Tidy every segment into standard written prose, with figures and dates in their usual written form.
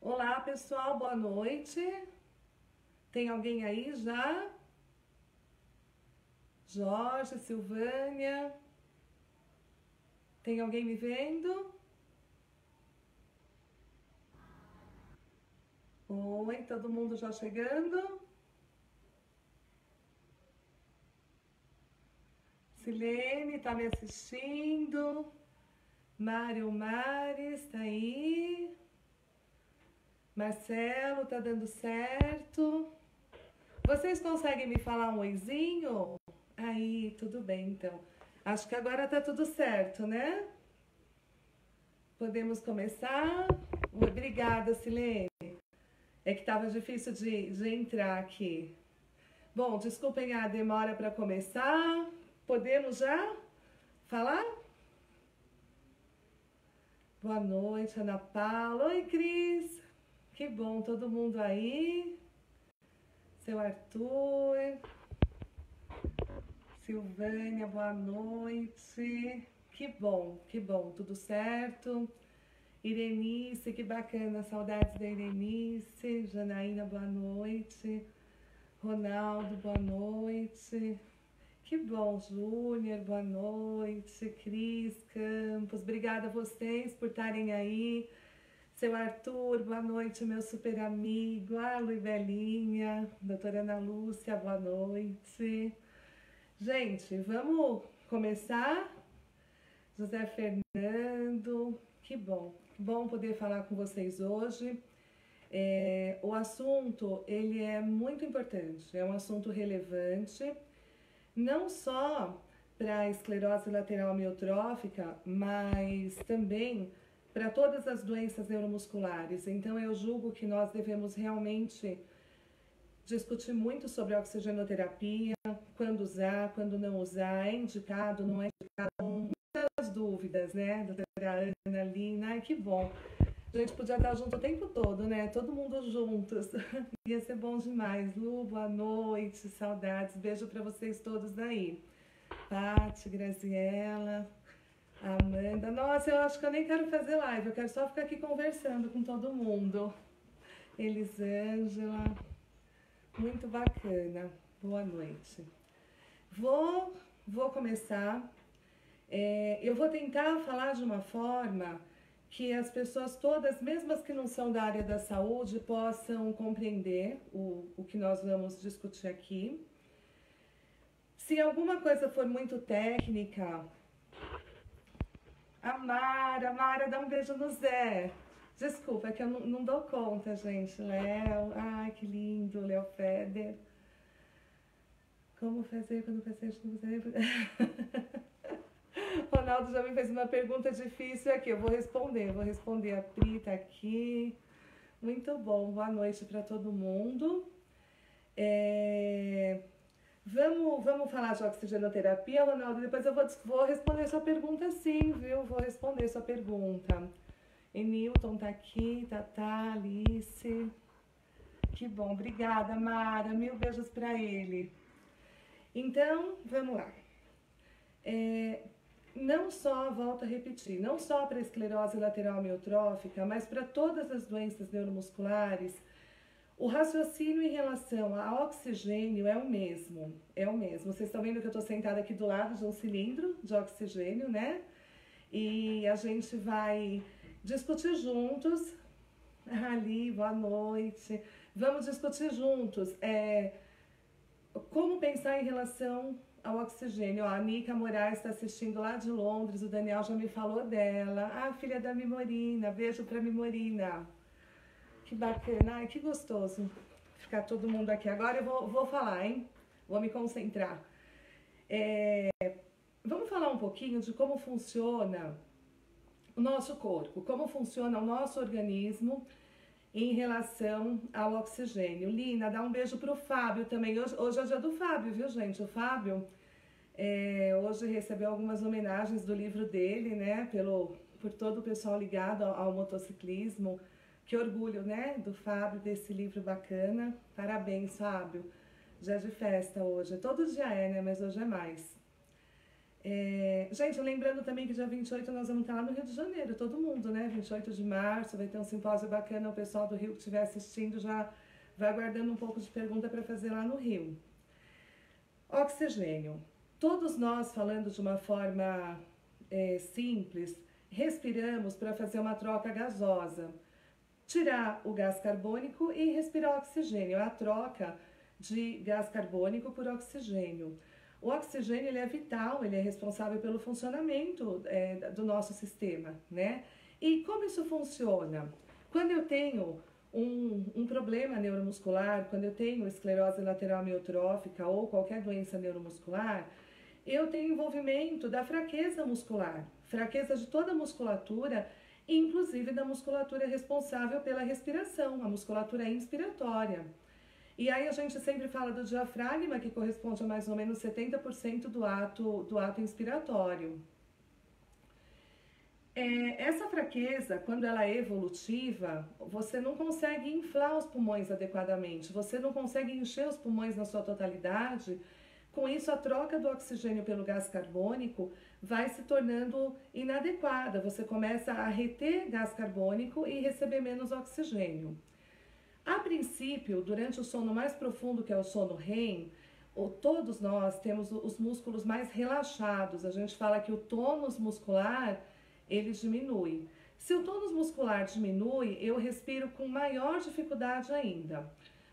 Olá, pessoal, boa noite. Tem alguém aí já? Jorge, Silvânia. Tem alguém me vendo? Oi, todo mundo já chegando? Silene, tá me assistindo? Mário Mares, tá aí? Marcelo, tá dando certo? Vocês conseguem me falar um oizinho? Aí, tudo bem então. Acho que agora tá tudo certo, né? Podemos começar? Obrigada, Silene. É que estava difícil de entrar aqui. Bom, desculpem a demora para começar. Podemos já falar? Boa noite, Ana Paula. Oi, Cris. Que bom, todo mundo aí. Seu Arthur. Silvânia, boa noite. Que bom, tudo certo? Irenice, que bacana, saudades da Irenice. Janaína, boa noite. Ronaldo, boa noite. Que bom, Júnior, boa noite. Cris Campos, obrigada a vocês por estarem aí. Seu Arthur, boa noite, meu super amigo. Ah, Luiz Belinha, doutora Ana Lúcia, boa noite. Gente, vamos começar? José Fernando, que bom poder falar com vocês hoje. O assunto, ele é muito importante, é um assunto relevante, não só para a esclerose lateral amiotrófica, mas também para todas as doenças neuromusculares. Então, eu julgo que nós devemos realmente discutir muito sobre a oxigenoterapia, quando usar, quando não usar, é indicado, não é indicado, muitas dúvidas, né, doutora Ana Lina, ai, que bom. A gente podia estar junto o tempo todo, né? Todo mundo juntos. Ia ser bom demais. Lu, boa noite, saudades. Beijo para vocês todos daí. Pati, Graziela, Amanda. Nossa, eu acho que eu nem quero fazer live. Eu quero só ficar aqui conversando com todo mundo. Elisângela, muito bacana. Boa noite. Vou começar. Eu vou tentar falar de uma forma que as pessoas todas, mesmo as que não são da área da saúde, possam compreender o que nós vamos discutir aqui. Se alguma coisa for muito técnica, a Mara, dá um beijo no Zé. Desculpa, é que eu não dou conta, gente. Léo, ai, que lindo, Léo Feder. Como fazer quando o paciente não consegue... Ronaldo já me fez uma pergunta difícil aqui, eu vou responder. A Pri tá aqui. Muito bom, boa noite para todo mundo. Vamos falar de oxigenoterapia, Ronaldo? Depois eu vou responder sua pergunta sim, viu? Vou responder sua pergunta. Enilton tá aqui, Tatá, Alice. Que bom, obrigada, Mara. Mil beijos para ele. Então, vamos lá. Não só, volto a repetir, não só para a esclerose lateral amiotrófica, mas para todas as doenças neuromusculares, o raciocínio em relação ao oxigênio é o mesmo, Vocês estão vendo que eu estou sentada aqui do lado de um cilindro de oxigênio, né? E a gente vai discutir juntos, Ali, boa noite, vamos discutir juntos como pensar em relação ao oxigênio. Ó, a Nica Moraes está assistindo lá de Londres, o Daniel já me falou dela. Ah, filha da Mimorina, beijo pra Mimorina. Que bacana, ai, que gostoso ficar todo mundo aqui. Agora eu vou falar, hein? Vou me concentrar. Vamos falar um pouquinho de como funciona o nosso corpo, como funciona o nosso organismo em relação ao oxigênio. Lina, dá um beijo pro Fábio também. Hoje é o dia do Fábio, viu, gente? O Fábio hoje recebeu algumas homenagens do livro dele, né? Por todo o pessoal ligado ao motociclismo. Que orgulho, né? Do Fábio, desse livro bacana. Parabéns, Fábio. Dia de festa hoje. Todo dia é, né? Mas hoje é mais. Gente, lembrando também que dia 28 nós vamos estar lá no Rio de Janeiro, todo mundo, né? 28 de março, vai ter um simpósio bacana, o pessoal do Rio que estiver assistindo já vai guardando um pouco de pergunta para fazer lá no Rio. Oxigênio. Todos nós, falando de uma forma simples, respiramos para fazer uma troca gasosa. Tirar o gás carbônico e respirar oxigênio, a troca de gás carbônico por oxigênio. O oxigênio ele é vital, ele é responsável pelo funcionamento do nosso sistema, né? E como isso funciona? Quando eu tenho um problema neuromuscular, quando eu tenho esclerose lateral amiotrófica ou qualquer doença neuromuscular, eu tenho envolvimento da fraqueza muscular, fraqueza de toda a musculatura, inclusive da musculatura responsável pela respiração, a musculatura inspiratória. E aí a gente sempre fala do diafragma, que corresponde a mais ou menos 70% do ato inspiratório. Essa fraqueza, quando ela é evolutiva, você não consegue inflar os pulmões adequadamente, você não consegue encher os pulmões na sua totalidade. Com isso, a troca do oxigênio pelo gás carbônico vai se tornando inadequada. Você começa a reter gás carbônico e receber menos oxigênio. A princípio, durante o sono mais profundo, que é o sono REM, todos nós temos os músculos mais relaxados. A gente fala que o tônus muscular, ele diminui. Se o tônus muscular diminui, eu respiro com maior dificuldade ainda.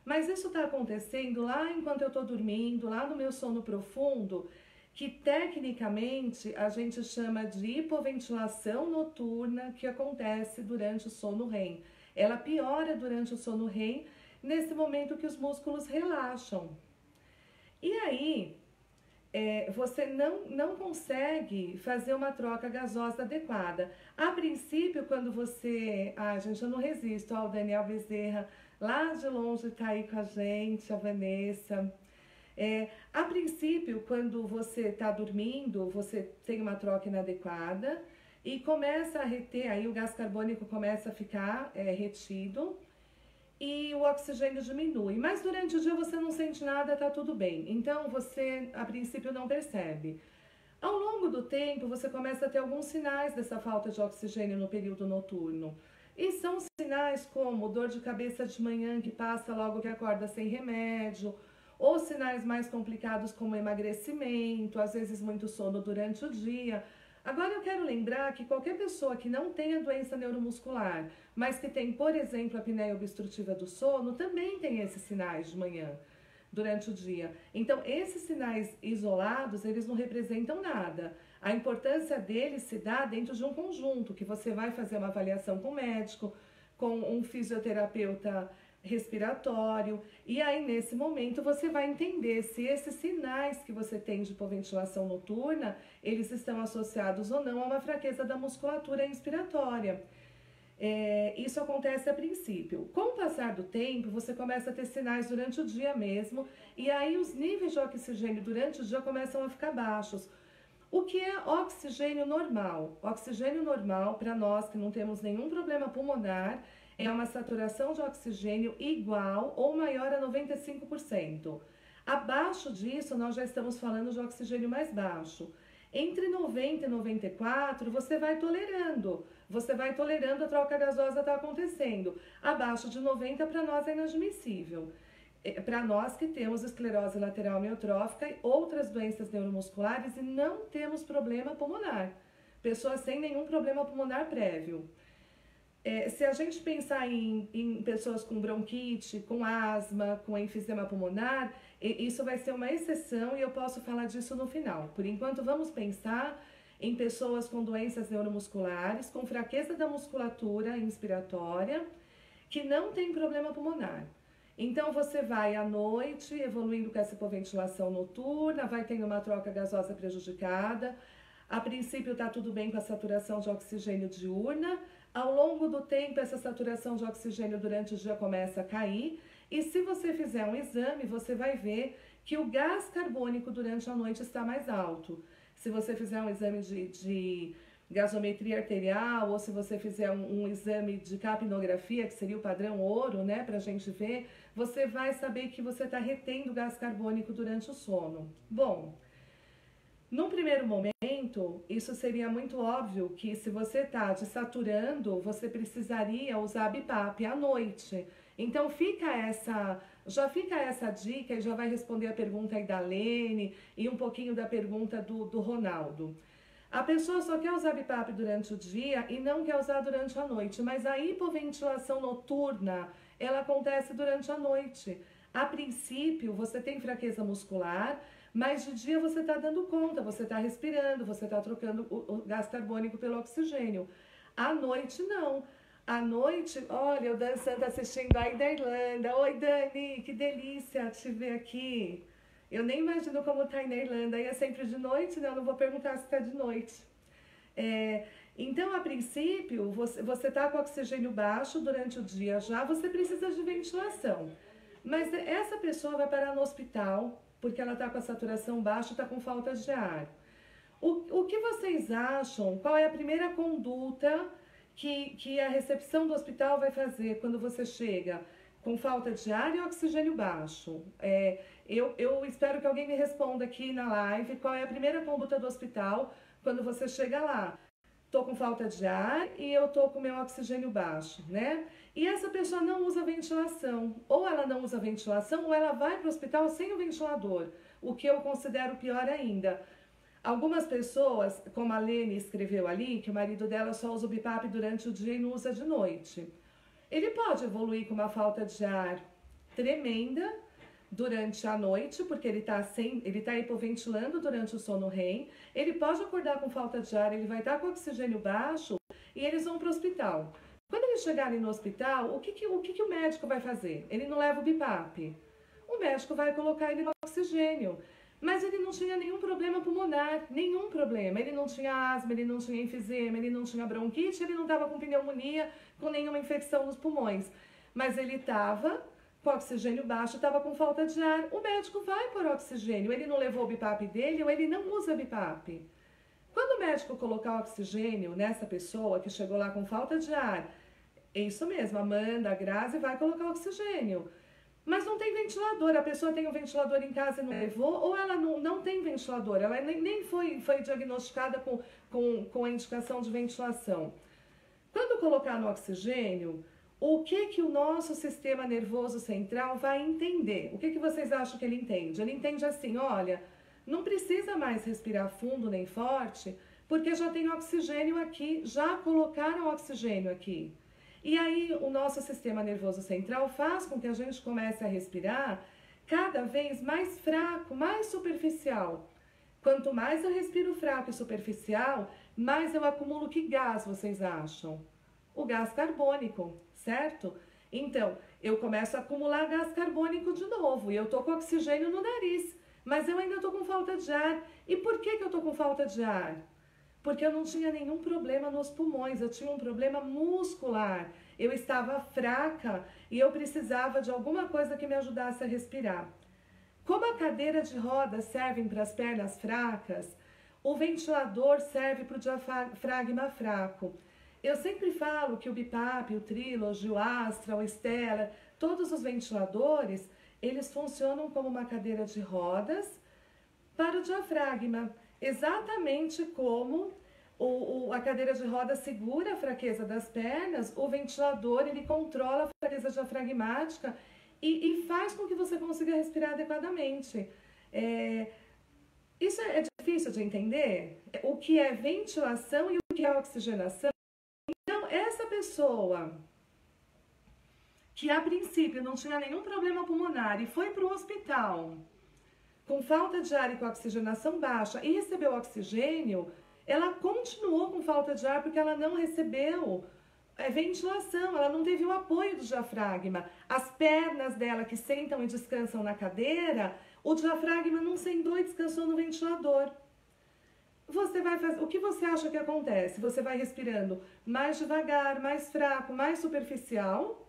Mas isso está acontecendo lá enquanto eu estou dormindo, lá no meu sono profundo, que tecnicamente a gente chama de hipoventilação noturna, que acontece durante o sono REM. Ela piora durante o sono REM, nesse momento que os músculos relaxam. E aí, você não consegue fazer uma troca gasosa adequada. A princípio, quando você... gente, eu não resisto ao Daniel Bezerra, lá de longe está aí com a gente, a Vanessa. A princípio, quando você está dormindo, você tem uma troca inadequada e começa a reter, aí o gás carbônico começa a ficar retido e o oxigênio diminui. Mas durante o dia você não sente nada, tá tudo bem. Então você, a princípio, não percebe. Ao longo do tempo, você começa a ter alguns sinais dessa falta de oxigênio no período noturno. E são sinais como dor de cabeça de manhã que passa logo que acorda sem remédio, ou sinais mais complicados como emagrecimento, às vezes muito sono durante o dia. Agora eu quero lembrar que qualquer pessoa que não tenha doença neuromuscular, mas que tem, por exemplo, a apneia obstrutiva do sono, também tem esses sinais de manhã, durante o dia. Então, esses sinais isolados, eles não representam nada. A importância deles se dá dentro de um conjunto, que você vai fazer uma avaliação com o médico, com um fisioterapeuta respiratório, e aí nesse momento você vai entender se esses sinais que você tem de hipoventilação noturna, eles estão associados ou não a uma fraqueza da musculatura inspiratória. Isso acontece a princípio. Com o passar do tempo, você começa a ter sinais durante o dia mesmo, e aí os níveis de oxigênio durante o dia começam a ficar baixos. O que é oxigênio normal? Oxigênio normal, para nós que não temos nenhum problema pulmonar, é uma saturação de oxigênio igual ou maior a 95%. Abaixo disso, nós já estamos falando de oxigênio mais baixo. Entre 90 e 94, você vai tolerando. Você vai tolerando, a troca gasosa está acontecendo. Abaixo de 90, para nós é inadmissível. Para nós que temos esclerose lateral amiotrófica e outras doenças neuromusculares e não temos problema pulmonar. Pessoas sem nenhum problema pulmonar prévio. Se a gente pensar em pessoas com bronquite, com asma, com enfisema pulmonar, isso vai ser uma exceção e eu posso falar disso no final. Por enquanto, vamos pensar em pessoas com doenças neuromusculares, com fraqueza da musculatura inspiratória, que não tem problema pulmonar. Então, você vai à noite, evoluindo com essa hipoventilação noturna, vai tendo uma troca gasosa prejudicada. A princípio, está tudo bem com a saturação de oxigênio diurna. Ao longo do tempo, essa saturação de oxigênio durante o dia começa a cair. E se você fizer um exame, você vai ver que o gás carbônico durante a noite está mais alto. Se você fizer um exame de gasometria arterial, ou se você fizer um exame de capnografia, que seria o padrão ouro, né, para a gente ver, você vai saber que você está retendo gás carbônico durante o sono. Bom, Num primeiro momento, isso seria muito óbvio que se você está desaturando, você precisaria usar BIPAP à noite. Então já fica essa dica e já vai responder a pergunta aí da Lene e um pouquinho da pergunta do Ronaldo. A pessoa só quer usar BIPAP durante o dia e não quer usar durante a noite, mas a hipoventilação noturna, ela acontece durante a noite. A princípio, você tem fraqueza muscular, mas de dia você está dando conta, você está respirando, você está trocando o gás carbônico pelo oxigênio. À noite, não. À noite, olha, eu dançando, assistindo aí da Irlanda. Oi, Dani, que delícia te ver aqui. Eu nem imagino como tá aí na Irlanda. Aí é sempre de noite, né? Eu não vou perguntar se está de noite. Então, a princípio, você está com oxigênio baixo durante o dia já, você precisa de ventilação. Mas essa pessoa vai parar no hospital porque ela está com a saturação baixa, está com falta de ar. O que vocês acham? Qual é a primeira conduta que a recepção do hospital vai fazer quando você chega com falta de ar e oxigênio baixo? Eu espero que alguém me responda aqui na live qual é a primeira conduta do hospital quando você chega lá. Tô com falta de ar e eu tô com meu oxigênio baixo, né? E essa pessoa não usa ventilação. Ou ela não usa ventilação ou ela vai para o hospital sem o ventilador, o que eu considero pior ainda. Algumas pessoas, como a Lene escreveu ali, que o marido dela só usa o BIPAP durante o dia e não usa de noite. Ele pode evoluir com uma falta de ar tremenda durante a noite, porque ele está hipoventilando durante o sono REM. Ele pode acordar com falta de ar, ele vai estar com oxigênio baixo e eles vão para o hospital. Quando eles chegarem no hospital, o que o médico vai fazer? Ele não leva o BIPAP. O médico vai colocar ele no oxigênio. Mas ele não tinha nenhum problema pulmonar, nenhum problema. Ele não tinha asma, ele não tinha enfisema, ele não tinha bronquite, ele não estava com pneumonia, com nenhuma infecção nos pulmões. Mas ele estava com oxigênio baixo, estava com falta de ar. O médico vai por oxigênio, ele não levou o BIPAP dele ou ele não usa BIPAP. Quando o médico colocar oxigênio nessa pessoa que chegou lá com falta de ar, é isso mesmo, Amanda, a Grazi vai colocar oxigênio. Mas não tem ventilador, a pessoa tem um ventilador em casa e não levou, ou ela não tem ventilador, ela nem foi diagnosticada com a indicação de ventilação. Quando colocar no oxigênio, o que o nosso sistema nervoso central vai entender? O que vocês acham que ele entende? Ele entende assim, olha, não precisa mais respirar fundo nem forte, porque já tem oxigênio aqui, já colocaram oxigênio aqui. E aí o nosso sistema nervoso central faz com que a gente comece a respirar cada vez mais fraco, mais superficial. Quanto mais eu respiro fraco e superficial, mais eu acumulo que gás vocês acham? O gás carbônico, certo? Então, eu começo a acumular gás carbônico de novo e eu tô com oxigênio no nariz, mas eu ainda tô com falta de ar. E por que eu tô com falta de ar? Porque eu não tinha nenhum problema nos pulmões, eu tinha um problema muscular. Eu estava fraca e eu precisava de alguma coisa que me ajudasse a respirar. Como a cadeira de rodas serve para as pernas fracas, o ventilador serve para o diafragma fraco. Eu sempre falo que o BIPAP, o Trilogy, o Astra, o Stella, todos os ventiladores, eles funcionam como uma cadeira de rodas para o diafragma. Exatamente como a cadeira de rodas segura a fraqueza das pernas, o ventilador ele controla a fraqueza diafragmática e faz com que você consiga respirar adequadamente. Isso é difícil de entender? O que é ventilação e o que é oxigenação? Então, essa pessoa que a princípio não tinha nenhum problema pulmonar e foi para o hospital com falta de ar e com oxigenação baixa e recebeu oxigênio, ela continuou com falta de ar porque ela não recebeu ventilação, ela não teve o apoio do diafragma. As pernas dela que sentam e descansam na cadeira, o diafragma não sentou e descansou no ventilador. Você vai fazer, o que você acha que acontece? Você vai respirando mais devagar, mais fraco, mais superficial,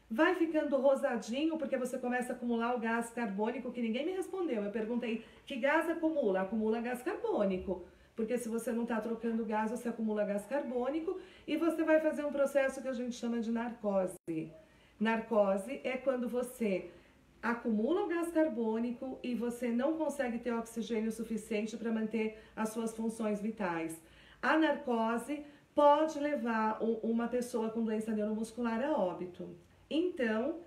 vai ficando rosadinho porque você começa a acumular o gás carbônico que ninguém me respondeu. Eu perguntei, que gás acumula? Acumula gás carbônico. Porque se você não está trocando gás, você acumula gás carbônico e você vai fazer um processo que a gente chama de narcose. Narcose é quando você acumula o gás carbônico e você não consegue ter oxigênio suficiente para manter as suas funções vitais. A narcose pode levar uma pessoa com doença neuromuscular a óbito. Então,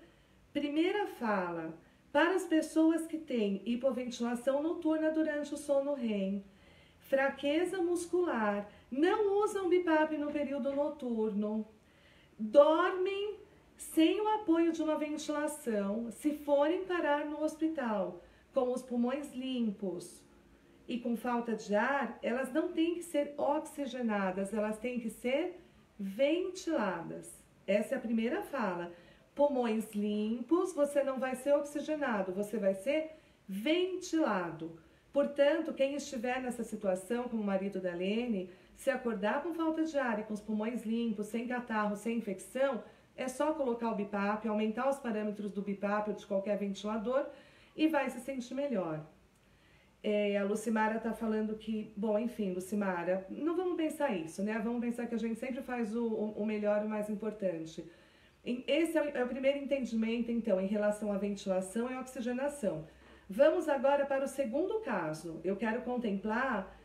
primeira fala, para as pessoas que têm hipoventilação noturna durante o sono REM, fraqueza muscular, não usam BiPAP no período noturno, dormem sem o apoio de uma ventilação, se forem parar no hospital com os pulmões limpos e com falta de ar, elas não têm que ser oxigenadas, elas têm que ser ventiladas. Essa é a primeira fala. Pulmões limpos, você não vai ser oxigenado, você vai ser ventilado. Portanto, quem estiver nessa situação, como o marido da Lene, se acordar com falta de ar e com os pulmões limpos, sem catarro, sem infecção, é só colocar o BiPAP, aumentar os parâmetros do BiPAP ou de qualquer ventilador e vai se sentir melhor. A Lucimara está falando que, bom, enfim, Lucimara, não vamos pensar isso, né? Vamos pensar que a gente sempre faz o melhor, o mais importante. Esse é o primeiro entendimento, então, em relação à ventilação e oxigenação. Vamos agora para o segundo caso. Eu quero contemplar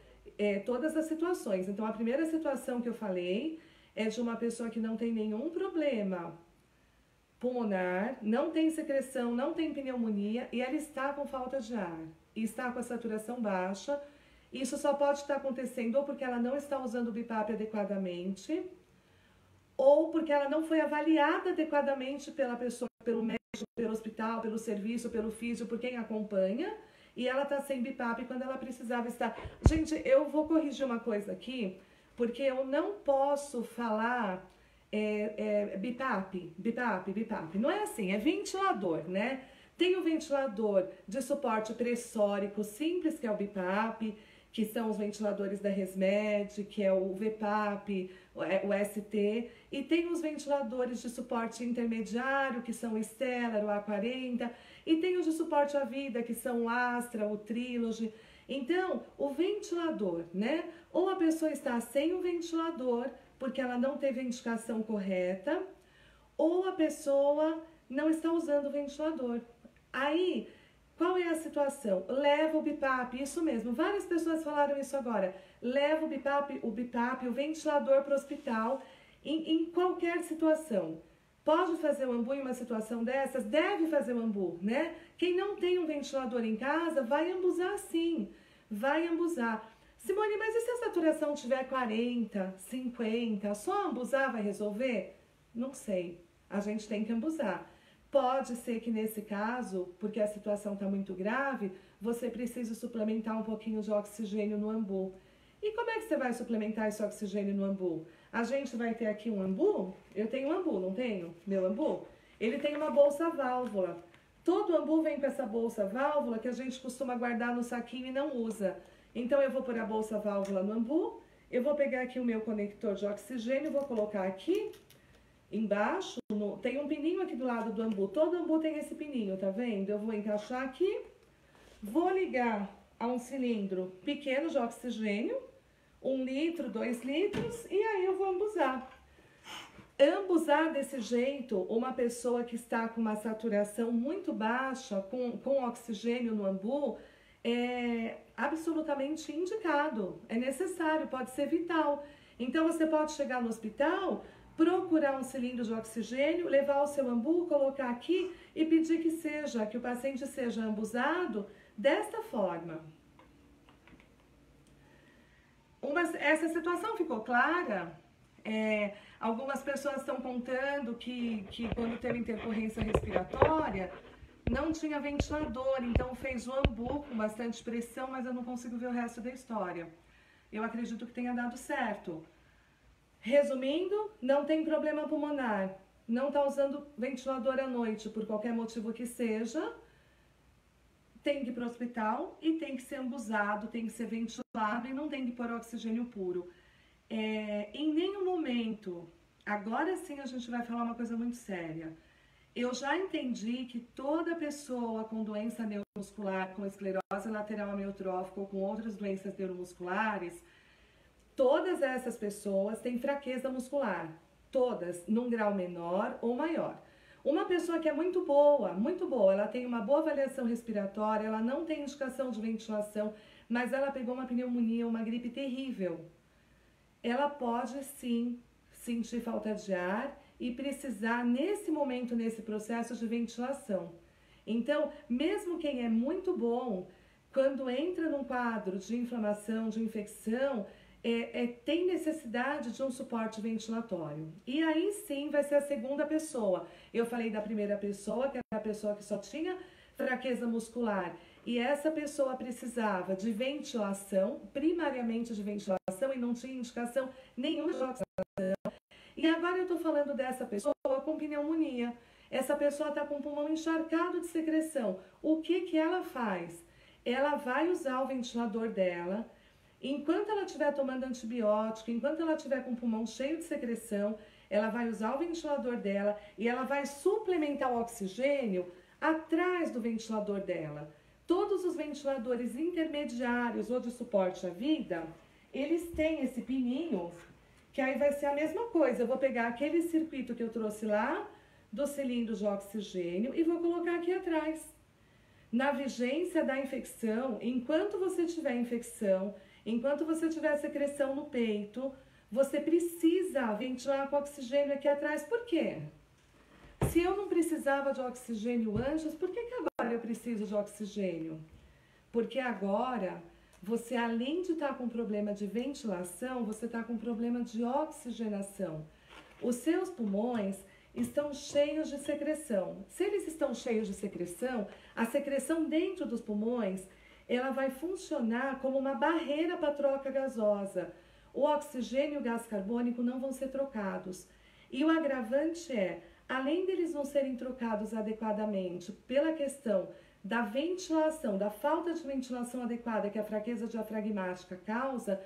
todas as situações. Então, a primeira situação que eu falei é de uma pessoa que não tem nenhum problema pulmonar, não tem secreção, não tem pneumonia e ela está com falta de ar e está com a saturação baixa. Isso só pode estar acontecendo ou porque ela não está usando o BiPAP adequadamente ou porque ela não foi avaliada adequadamente pela pessoa, pelo médico, pelo hospital, pelo serviço, pelo físio, por quem acompanha, e ela está sem BiPAP quando ela precisava estar. Gente, eu vou corrigir uma coisa aqui, porque eu não posso falar BiPAP. Não é assim, é ventilador, né? Tem o ventilador de suporte pressórico simples, que é o BiPAP, que são os ventiladores da ResMed, que é o VPAP, o ST, e tem os ventiladores de suporte intermediário, que são o Stellar, o A40, e tem os de suporte à vida, que são o Astra, o Trilogy. Então, o ventilador, né? Ou a pessoa está sem o ventilador, porque ela não teve a indicação correta, ou a pessoa não está usando o ventilador. Aí, qual é a situação? Leva o BiPAP, isso mesmo, várias pessoas falaram isso agora. Leva o BiPAP, o ventilador para o hospital, em qualquer situação. Pode fazer o ambu em uma situação dessas? Deve fazer o ambu, né? Quem não tem um ventilador em casa, vai ambuzar sim, vai ambuzar. Simone, mas e se a saturação tiver 40, 50, só ambuzar vai resolver? Não sei, a gente tem que ambuzar. Pode ser que nesse caso, porque a situação está muito grave, você precise suplementar um pouquinho de oxigênio no ambu. E como é que você vai suplementar esse oxigênio no ambu? A gente vai ter aqui um ambu, eu tenho um ambu, não tenho? Meu ambu? Ele tem uma bolsa válvula. Todo ambu vem com essa bolsa válvula que a gente costuma guardar no saquinho e não usa. Então eu vou pôr a bolsa válvula no ambu, eu vou pegar aqui o meu conector de oxigênio, vou colocar aqui embaixo, tem um pininho aqui do lado do ambu, todo ambu tem esse pininho, tá vendo? Eu vou encaixar aqui, vou ligar a um cilindro pequeno de oxigênio, 1 litro, 2 litros, e aí eu vou ambuzar. Ambuzar desse jeito, uma pessoa que está com uma saturação muito baixa, com oxigênio no ambu, é absolutamente indicado, é necessário, pode ser vital. Então você pode chegar no hospital, procurar um cilindro de oxigênio, levar o seu ambu, colocar aqui e pedir que o paciente seja ambuzado desta forma. Essa situação ficou clara? Algumas pessoas estão contando que quando teve intercorrência respiratória, não tinha ventilador, então fez o ambu com bastante pressão, mas eu não consigo ver o resto da história. Eu acredito que tenha dado certo. Resumindo, não tem problema pulmonar, não está usando ventilador à noite, por qualquer motivo que seja, tem que ir para o hospital e tem que ser ambuzado, tem que ser ventilado e não tem que pôr oxigênio puro. Em nenhum momento, agora sim a gente vai falar uma coisa muito séria. Eu já entendi que toda pessoa com doença neuromuscular, com esclerose lateral amiotrófica ou com outras doenças neuromusculares, todas essas pessoas têm fraqueza muscular, todas, num grau menor ou maior. Uma pessoa que é muito boa, ela tem uma boa avaliação respiratória, ela não tem indicação de ventilação, mas ela pegou uma pneumonia, uma gripe terrível. Ela pode sim sentir falta de ar e precisar, nesse momento, nesse processo de ventilação. Então, mesmo quem é muito bom, quando entra num quadro de inflamação, de infecção, tem necessidade de um suporte ventilatório. E aí sim vai ser a segunda pessoa. Eu falei da primeira pessoa, que era a pessoa que só tinha fraqueza muscular. E essa pessoa precisava de ventilação, primariamente de ventilação, e não tinha indicação nenhuma de oxigenação. E agora eu estou falando dessa pessoa com pneumonia. Essa pessoa está com o pulmão encharcado de secreção. O que ela faz? Ela vai usar o ventilador dela. Enquanto ela estiver tomando antibiótico, enquanto ela estiver com o pulmão cheio de secreção, ela vai usar o ventilador dela e ela vai suplementar o oxigênio atrás do ventilador dela. Todos os ventiladores intermediários ou de suporte à vida, eles têm esse pininho, que aí vai ser a mesma coisa. Eu vou pegar aquele circuito que eu trouxe lá, do cilindro de oxigênio, e vou colocar aqui atrás. Na vigência da infecção, enquanto você tiver infecção, enquanto você tiver secreção no peito, você precisa ventilar com oxigênio aqui atrás. Por quê? Se eu não precisava de oxigênio antes, por que agora eu preciso de oxigênio? Porque agora, você além de estar com problema de ventilação, você está com problema de oxigenação. Os seus pulmões estão cheios de secreção. Se eles estão cheios de secreção, a secreção dentro dos pulmões, ela vai funcionar como uma barreira para a troca gasosa. O oxigênio e o gás carbônico não vão ser trocados. E o agravante é, além deles não serem trocados adequadamente pela questão da ventilação, da falta de ventilação adequada que a fraqueza diafragmática causa,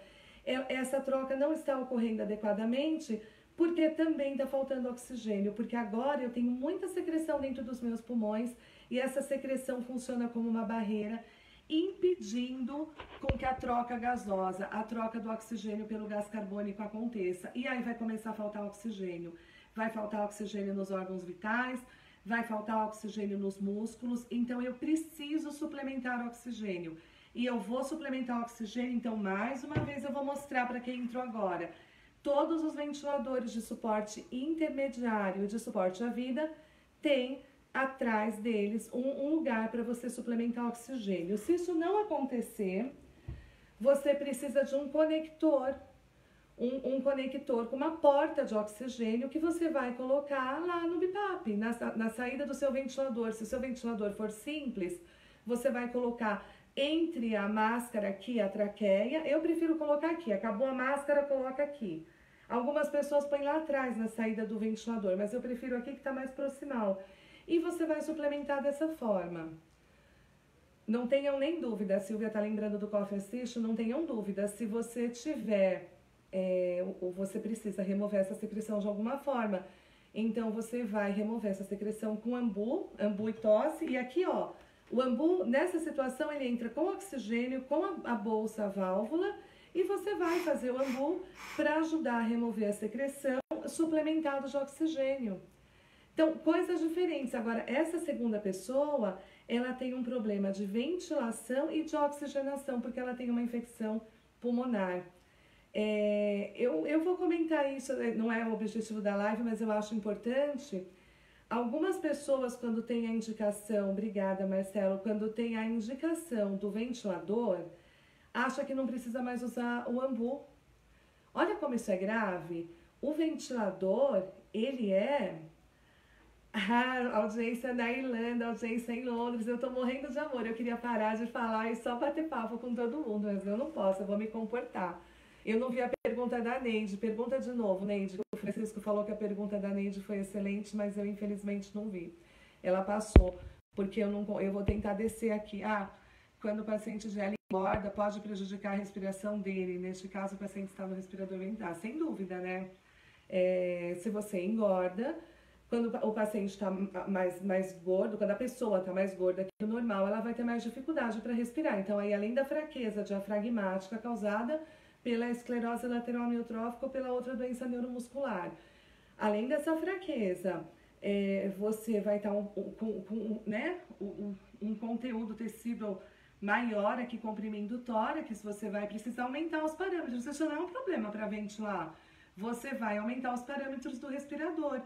essa troca não está ocorrendo adequadamente porque também está faltando oxigênio, porque agora eu tenho muita secreção dentro dos meus pulmões e essa secreção funciona como uma barreira, impedindo com que a troca gasosa, a troca do oxigênio pelo gás carbônico aconteça. E aí vai começar a faltar oxigênio. Vai faltar oxigênio nos órgãos vitais, vai faltar oxigênio nos músculos, então eu preciso suplementar oxigênio. E eu vou suplementar oxigênio, então mais uma vez eu vou mostrar para quem entrou agora. Todos os ventiladores de suporte intermediário e de suporte à vida têm atrás deles um lugar para você suplementar oxigênio. Se isso não acontecer, você precisa de um conector, um conector com uma porta de oxigênio que você vai colocar lá no BIPAP, na saída do seu ventilador. Se o seu ventilador for simples, você vai colocar entre a máscara aqui, a traqueia. Eu prefiro colocar aqui, acabou a máscara, coloca aqui. Algumas pessoas põem lá atrás na saída do ventilador, mas eu prefiro aqui que está mais proximal. E você vai suplementar dessa forma. Não tenham nem dúvida, a Silvia está lembrando do Coffee Assist, não tenham dúvida, se você tiver, ou você precisa remover essa secreção de alguma forma, então você vai remover essa secreção com ambu e tosse, e aqui ó, o ambu, nessa situação, ele entra com oxigênio, com a bolsa, a válvula, e você vai fazer o ambu para ajudar a remover a secreção suplementado de oxigênio. Então, coisas diferentes. Agora, essa segunda pessoa, ela tem um problema de ventilação e de oxigenação, porque ela tem uma infecção pulmonar. Eu vou comentar isso, não é o objetivo da live, mas eu acho importante. Algumas pessoas, quando tem a indicação, obrigada Marcelo, quando tem a indicação do ventilador, acha que não precisa mais usar o ambu. Olha como isso é grave. O ventilador, ele é... audiência na Irlanda, audiência em Londres, eu tô morrendo de amor. Eu queria parar de falar e só bater papo com todo mundo, mas eu não posso, eu vou me comportar. Eu não vi a pergunta da Neide. Pergunta de novo, Neide. O Francisco falou que a pergunta da Neide foi excelente, mas eu infelizmente não vi. Ela passou, porque eu vou tentar descer aqui. Quando o paciente gela e engorda, pode prejudicar a respiração dele. Neste caso, o paciente está no respirador ventilar. Sem dúvida, né? Se você engorda, quando o paciente está mais gordo, quando a pessoa está mais gorda que o normal, ela vai ter mais dificuldade para respirar. Então, aí, além da fraqueza diafragmática causada pela esclerose lateral amiotrófica ou pela outra doença neuromuscular, além dessa fraqueza, você vai estar com né, um conteúdo tecido maior aqui comprimindo o tórax, você vai precisar aumentar os parâmetros. Isso não é um problema para ventilar. Você vai aumentar os parâmetros do respirador.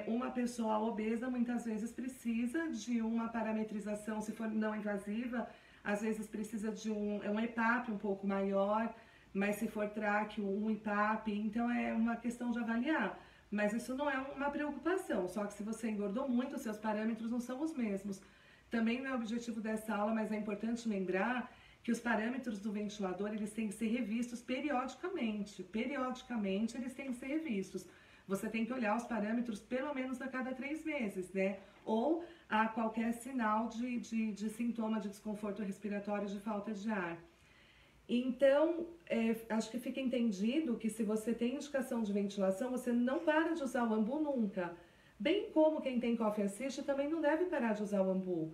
Uma pessoa obesa muitas vezes precisa de uma parametrização, se for não invasiva, às vezes precisa de um EPAP um pouco maior, mas se for tráqueo, um EPAP, então é uma questão de avaliar. Mas isso não é uma preocupação, só que se você engordou muito, os seus parâmetros não são os mesmos. Também não é o objetivo dessa aula, mas é importante lembrar que os parâmetros do ventilador, eles têm que ser revistos periodicamente. Periodicamente, eles têm que ser revistos. Você tem que olhar os parâmetros pelo menos a cada 3 meses, né? Ou a qualquer sinal de sintoma de desconforto respiratório, de falta de ar. Então, acho que fica entendido que se você tem indicação de ventilação, você não para de usar o ambu nunca. Bem como quem tem coffee assist também não deve parar de usar o ambu.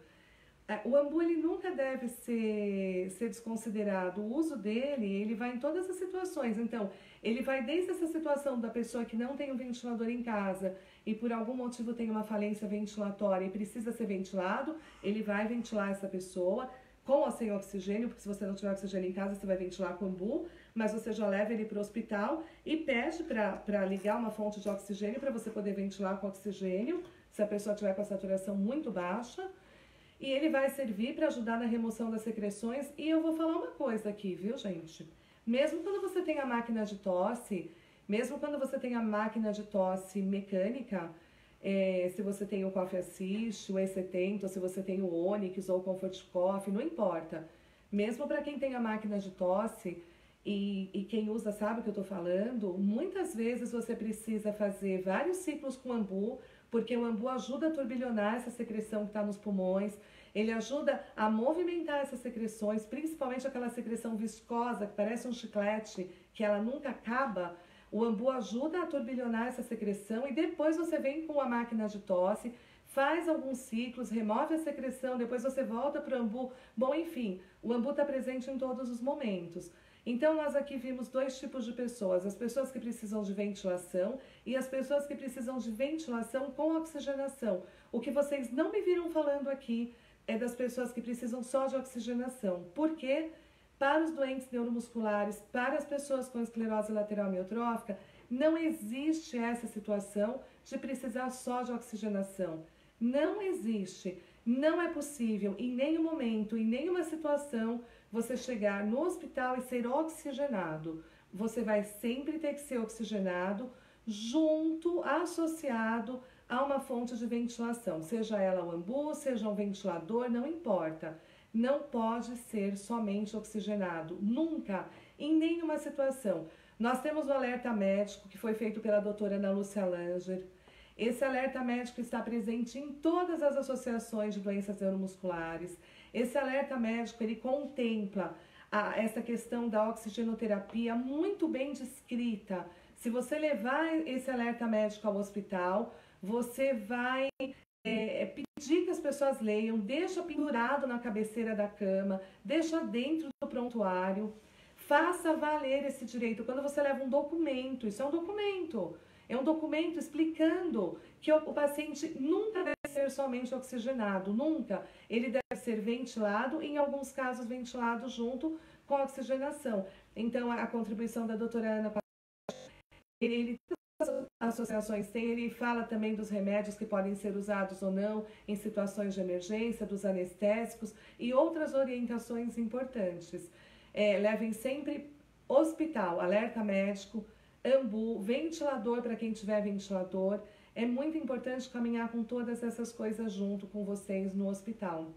O ambu ele nunca deve ser desconsiderado. O uso dele, ele vai em todas as situações. Então, ele vai desde essa situação da pessoa que não tem um ventilador em casa e por algum motivo tem uma falência ventilatória e precisa ser ventilado, ele vai ventilar essa pessoa com ou sem oxigênio, porque se você não tiver oxigênio em casa, você vai ventilar com ambu, mas você já leva ele para o hospital e pede para ligar uma fonte de oxigênio para você poder ventilar com oxigênio, se a pessoa tiver com a saturação muito baixa. E ele vai servir para ajudar na remoção das secreções. E eu vou falar uma coisa aqui, viu, gente? Mesmo quando você tem a máquina de tosse, mesmo quando você tem a máquina de tosse mecânica, se você tem o Coffee Assist, o E70, ou se você tem o Onyx ou o Comfort Coffee, não importa. Mesmo para quem tem a máquina de tosse e quem usa sabe o que eu estou falando, muitas vezes você precisa fazer vários ciclos com ambu, porque o ambu ajuda a turbilhonar essa secreção que está nos pulmões, ele ajuda a movimentar essas secreções, principalmente aquela secreção viscosa, que parece um chiclete, que ela nunca acaba. O ambu ajuda a turbilhonar essa secreção e depois você vem com a máquina de tosse, faz alguns ciclos, remove a secreção, depois você volta para o ambu. Bom, enfim, o ambu está presente em todos os momentos. Então, nós aqui vimos 2 tipos de pessoas, as pessoas que precisam de ventilação e as pessoas que precisam de ventilação com oxigenação. O que vocês não me viram falando aqui é das pessoas que precisam só de oxigenação. Por quê? Para os doentes neuromusculares, para as pessoas com esclerose lateral amiotrófica, não existe essa situação de precisar só de oxigenação. Não existe. Não é possível, em nenhum momento, em nenhuma situação, você chegar no hospital e ser oxigenado. Você vai sempre ter que ser oxigenado junto, associado a uma fonte de ventilação. Seja ela o ambu, seja um ventilador, não importa. Não pode ser somente oxigenado. Nunca, em nenhuma situação. Nós temos o alerta médico que foi feito pela doutora Ana Lúcia Langer. Esse alerta médico está presente em todas as associações de doenças neuromusculares. Esse alerta médico, ele contempla essa questão da oxigenoterapia muito bem descrita. Se você levar esse alerta médico ao hospital, você vai pedir que as pessoas leiam, deixa pendurado na cabeceira da cama, deixa dentro do prontuário, faça valer esse direito. Quando você leva um documento, isso é um documento. É um documento explicando que o paciente nunca deve ser somente oxigenado, nunca. Ele deve ser ventilado, em alguns casos ventilado junto com a oxigenação. Então, a contribuição da doutora Ana, as associações têm, ele fala também dos remédios que podem ser usados ou não em situações de emergência, dos anestésicos e outras orientações importantes. Levem sempre hospital, alerta médico, ambu, ventilador para quem tiver ventilador. É muito importante caminhar com todas essas coisas junto com vocês no hospital.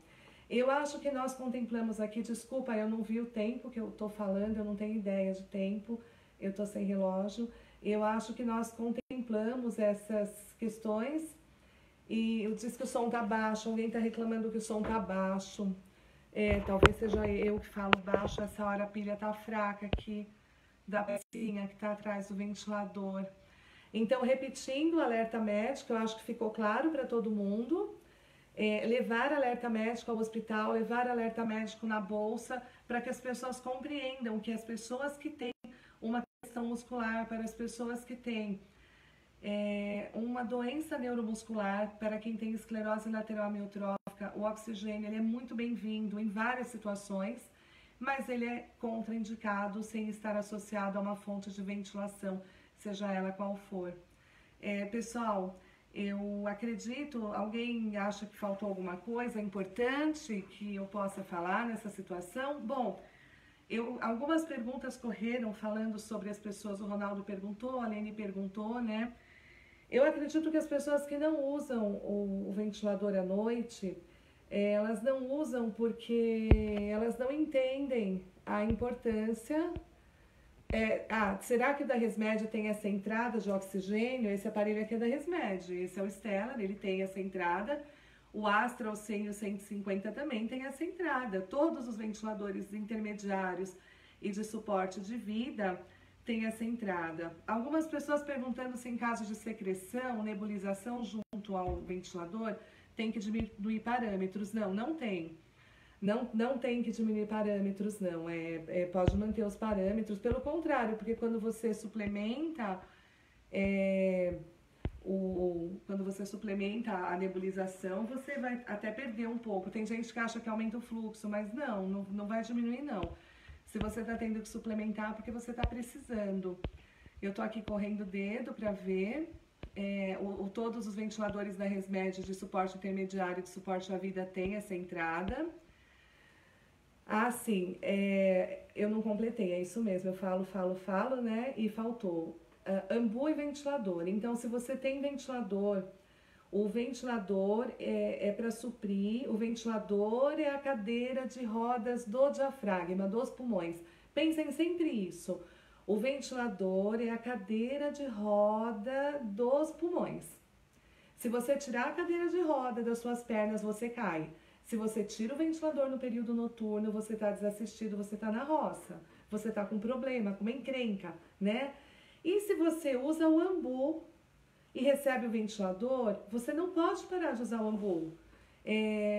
Eu acho que nós contemplamos aqui, desculpa, eu não vi o tempo que eu estou falando, eu não tenho ideia de tempo, eu estou sem relógio. Eu acho que nós contemplamos essas questões e eu disse que o som está baixo, alguém está reclamando que o som está baixo. Talvez seja eu que falo baixo, essa hora a pilha está fraca aqui da pecinha que está atrás do ventilador. Então, repetindo o alerta médico, eu acho que ficou claro para todo mundo. Levar alerta médico ao hospital, levar alerta médico na bolsa, para que as pessoas compreendam que as pessoas que têm uma questão muscular, para as pessoas que têm Uma doença neuromuscular, para quem tem esclerose lateral amiotrófica, o oxigênio ele é muito bem-vindo em várias situações, mas ele é contraindicado sem estar associado a uma fonte de ventilação, seja ela qual for. Pessoal, eu acredito, alguém acha que faltou alguma coisa importante que eu possa falar nessa situação? Bom, algumas perguntas correram falando sobre as pessoas, o Ronaldo perguntou, a Lene perguntou, né? Eu acredito que as pessoas que não usam o ventilador à noite, elas não usam porque elas não entendem a importância. Será que o da Resmed tem essa entrada de oxigênio? Esse aparelho aqui é da Resmed, esse é o Stellar, ele tem essa entrada. O Astra, o 100 e o 150 também tem essa entrada. Todos os ventiladores intermediários e de suporte de vida têm essa entrada. Algumas pessoas perguntando se em caso de secreção, nebulização junto ao ventilador, tem que diminuir parâmetros. Não, não tem. Não tem que diminuir parâmetros, não. Pode manter os parâmetros. Pelo contrário, porque quando você suplementa... quando você suplementa a nebulização, você vai até perder um pouco. Tem gente que acha que aumenta o fluxo, mas não vai diminuir, não. Se você está tendo que suplementar, porque você está precisando. Eu estou aqui correndo o dedo para ver. Todos os ventiladores da Resmed de suporte intermediário e de suporte à vida têm essa entrada. Sim, eu não completei, é isso mesmo. Eu falo, né? E faltou. Ambu e ventilador. Então, se você tem ventilador, o ventilador é para suprir, o ventilador é a cadeira de rodas do diafragma, dos pulmões. Pensem sempre isso. O ventilador é a cadeira de roda dos pulmões. Se você tirar a cadeira de roda das suas pernas, você cai. Se você tira o ventilador no período noturno, você está desassistido, você está na roça. Você está com problema, com uma encrenca, né? E se você usa o ambu e recebe o ventilador, você não pode parar de usar o ambu.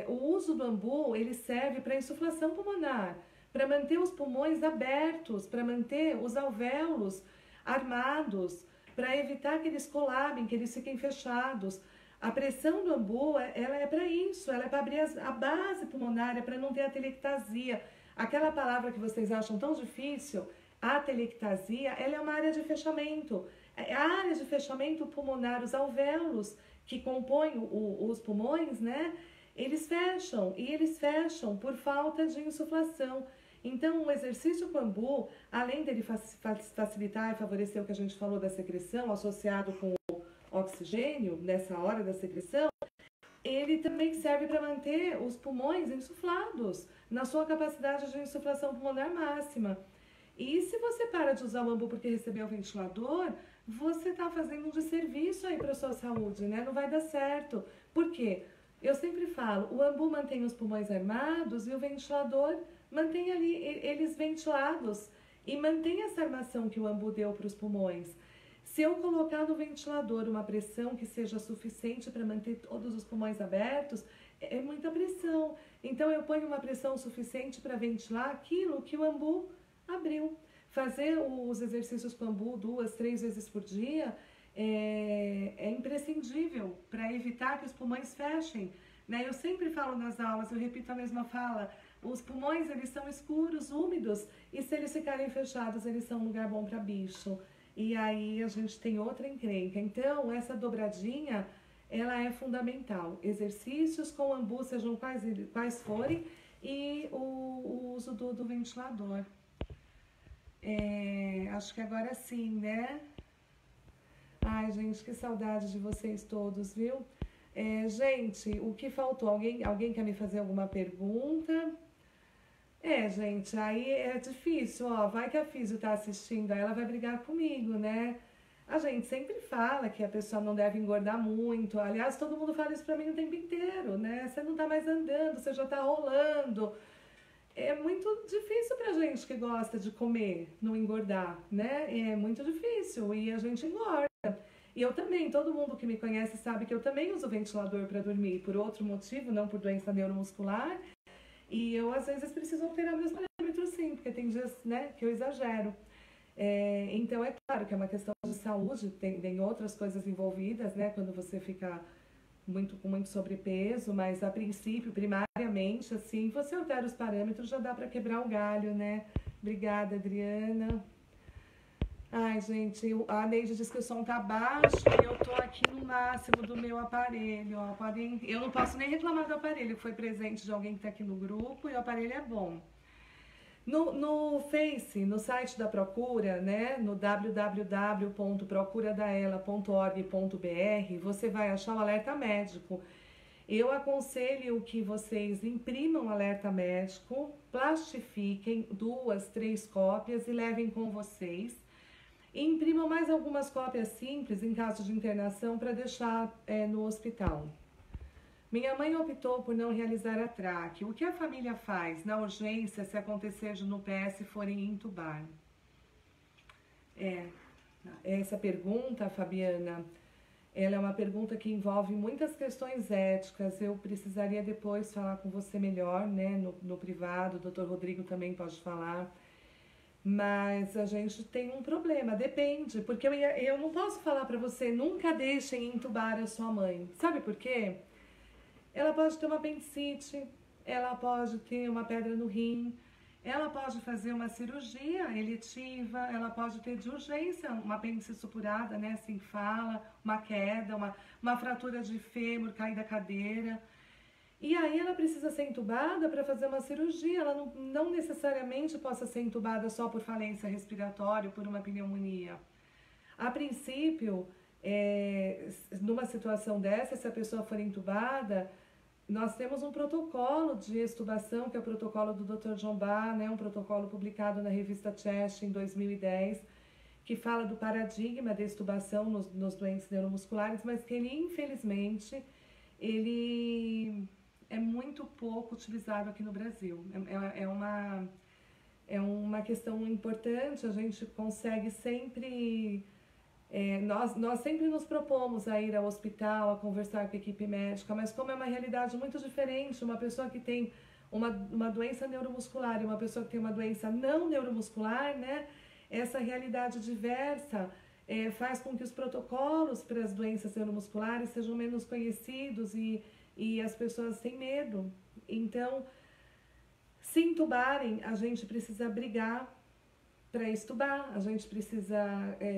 O uso do ambu, ele serve para insuflação pulmonar, para manter os pulmões abertos, para manter os alvéolos armados, para evitar que eles colabem, que eles fiquem fechados. A pressão do ambu, ela é para isso, ela é para abrir a base pulmonar, é para não ter atelectasia. Aquela palavra que vocês acham tão difícil, atelectasia, ela é uma área de fechamento. A área de fechamento pulmonar, os alvéolos que compõem os pulmões, né? Eles fecham por falta de insuflação. Então, o exercício com ambu, além dele facilitar e favorecer o que a gente falou da secreção, associado com o oxigênio, nessa hora da secreção, ele também serve para manter os pulmões insuflados, na sua capacidade de insuflação pulmonar máxima. E se você para de usar o ambu porque recebeu o ventilador, você está fazendo um desserviço aí para a sua saúde, né? Não vai dar certo. Por quê? Eu sempre falo, o ambu mantém os pulmões armados e o ventilador mantém ali eles ventilados e mantém essa armação que o ambu deu para os pulmões. Se eu colocar no ventilador uma pressão que seja suficiente para manter todos os pulmões abertos, é muita pressão. Então eu ponho uma pressão suficiente para ventilar aquilo que o ambu abriu. Fazer os exercícios com ambu 2, 3 vezes por dia é imprescindível para evitar que os pulmões fechem. Né? Eu sempre falo nas aulas, eu repito a mesma fala, os pulmões eles são escuros, úmidos, e se eles ficarem fechados, eles são um lugar bom para bicho. E aí a gente tem outra encrenca. Então, essa dobradinha, ela é fundamental. Exercícios com ambu, sejam quais forem, e o uso do ventilador. Acho que agora sim, né? Ai, gente, que saudade de vocês todos, viu? Gente, o que faltou? Alguém quer me fazer alguma pergunta? Gente, aí é difícil, ó. Vai que a físio tá assistindo, aí ela vai brigar comigo, né? A gente sempre fala que a pessoa não deve engordar muito. Aliás, todo mundo fala isso pra mim o tempo inteiro, né? Você não tá mais andando, você já tá rolando. É muito difícil pra gente que gosta de comer, não engordar, né? É muito difícil e a gente engorda. E eu também, todo mundo que me conhece sabe que eu também uso ventilador para dormir, por outro motivo, não por doença neuromuscular. E eu, às vezes, preciso alterar meus parâmetros, sim, porque tem dias, né, que eu exagero. Então, é claro que é uma questão de saúde, tem outras coisas envolvidas, né? Quando você fica com muito sobrepeso, mas a princípio, primariamente, assim, você altera os parâmetros, já dá para quebrar o galho, né? Obrigada, Adriana. Ai, gente, a Neide diz que o som tá baixo e eu tô aqui no máximo do meu aparelho. Ó, eu não posso nem reclamar do aparelho, que foi presente de alguém que tá aqui no grupo e o aparelho é bom. No Face, no site da Procura, né, no www.procuradaela.org.br, você vai achar o alerta médico. Eu aconselho que vocês imprimam o alerta médico, plastifiquem 2, 3 cópias e levem com vocês. E imprimam mais algumas cópias simples em caso de internação para deixar no hospital. Minha mãe optou por não realizar a traque. O que a família faz na urgência se acontecer de no PS forem entubar? Essa pergunta, Fabiana, ela é uma pergunta que envolve muitas questões éticas. Eu precisaria depois falar com você melhor, né, no privado. O doutor Rodrigo também pode falar. Mas a gente tem um problema, depende. Porque eu não posso falar para você, nunca deixem entubar a sua mãe. Sabe por quê? Ela pode ter uma apendicite, ela pode ter uma pedra no rim, ela pode fazer uma cirurgia eletiva, ela pode ter de urgência uma apêndice supurada, né, assim fala, uma queda, uma fratura de fêmur, cair da cadeira. E aí ela precisa ser entubada para fazer uma cirurgia, ela não necessariamente possa ser entubada só por falência respiratória ou por uma pneumonia. A princípio, numa situação dessa, se a pessoa for entubada, nós temos um protocolo de extubação, que é o protocolo do Dr. John Barr, né, um protocolo publicado na revista Chest em 2010, que fala do paradigma da extubação nos doentes neuromusculares, mas que ele, infelizmente, ele é muito pouco utilizado aqui no Brasil. É uma questão importante, a gente consegue sempre... nós sempre nos propomos a ir ao hospital, a conversar com a equipe médica, mas como é uma realidade muito diferente, uma pessoa que tem uma doença neuromuscular e uma pessoa que tem uma doença não neuromuscular, né? Essa realidade diversa faz com que os protocolos para as doenças neuromusculares sejam menos conhecidos e as pessoas têm medo. Então, se entubarem, a gente precisa brigar para estubar, a gente precisa